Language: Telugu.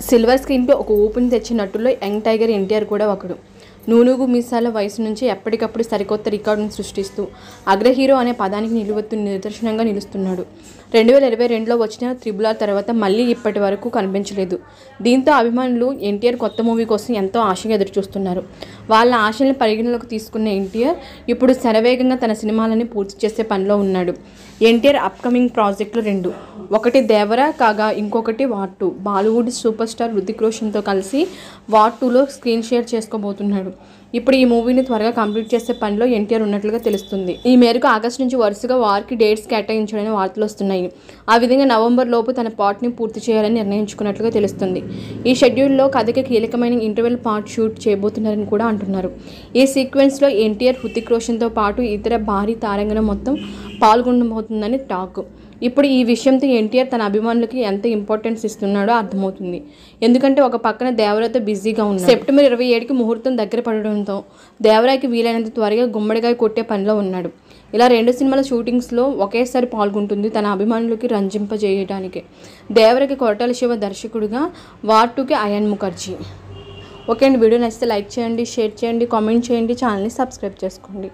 సిల్వర్ స్క్రీన్పై ఒక ఊపుని తెచ్చిన నటుల్లో యంగ్ టైగర్ ఎన్టీఆర్ కూడా ఒకడు. నూనూగు మీసాల వయసు నుంచి ఎప్పటికప్పుడు సరికొత్త రికార్డును సృష్టిస్తూ అగ్ర హీరో అనే పదానికి నిలువెత్తు నిదర్శనంగా నిలుస్తున్నాడు. 2022లో వచ్చిన త్రిబుల్ తర్వాత మళ్ళీ ఇప్పటి వరకు కనిపించలేదు. దీంతో అభిమానులు ఎన్టీఆర్ కొత్త మూవీ కోసం ఎంతో ఆశగా ఎదురుచూస్తున్నారు. వాళ్ళ ఆశల్ని పరిగణలోకి తీసుకున్న ఎన్టీఆర్ ఇప్పుడు శరవేగంగా తన సినిమాలని పూర్తి చేసే పనిలో ఉన్నాడు. ఎన్టీఆర్ అప్కమింగ్ ప్రాజెక్టులు 2, ఒకటి దేవరా కాగా ఇంకొకటి War 2. Bollywood super star Hrithik రోషన్తో కలిసి వార్ 2లో స్క్రీన్ షేర్ చేసుకోబోతున్నాడు. ఇప్పుడు ఈ మూవీని త్వరగా కంప్లీట్ చేసే పనిలో ఎన్టీఆర్ ఉన్నట్లుగా తెలుస్తుంది. ఈ మేరకు ఆగస్టు నుంచి వరుసగా వార్కి డేట్స్ కేటాయించాలని వార్తలు వస్తున్నాయి. ఆ విధంగా నవంబర్ లోపు తన పార్ట్ని పూర్తి చేయాలని నిర్ణయించుకున్నట్లుగా తెలుస్తుంది. ఈ షెడ్యూల్లో కథకి కీలకమైన ఇంటర్వెల్ పార్ట్ షూట్ చేయబోతున్నారని కూడా అంటున్నారు. ఈ సీక్వెన్స్లో ఎన్టీఆర్, హృతిక్ రోషన్తో పాటు ఇతర భారీ తారాగణం మొత్తం పాల్గొనబోతుందని టాక్. ఇప్పుడు ఈ విషయంతో ఎన్టీఆర్ తన అభిమానులకి ఎంత ఇంపార్టెన్స్ ఇస్తున్నాడో అర్థమవుతుంది. ఎందుకంటే ఒక పక్కన దేవరాతో బిజీగా ఉన్నాడు. సెప్టెంబర్ 27కి ముహూర్తం దగ్గర పడడంతో దేవరాకి వీలైనంత త్వరగా గుమ్మడికాయ కొట్టే పనిలో ఉన్నాడు. ఇలా 2 సినిమాల షూటింగ్స్లో ఒకేసారి పాల్గొంటుంది తన అభిమానులకి రంజింపజేయడానికి. దేవరకి కొరటాల శివ దర్శకుడుగా, వార్ 2కి అయాన్ ముఖర్జీ. ఓకే అండి, వీడియో నచ్చితే లైక్ చేయండి, షేర్ చేయండి, కామెంట్ చేయండి, ఛానల్ని సబ్స్క్రైబ్ చేసుకోండి.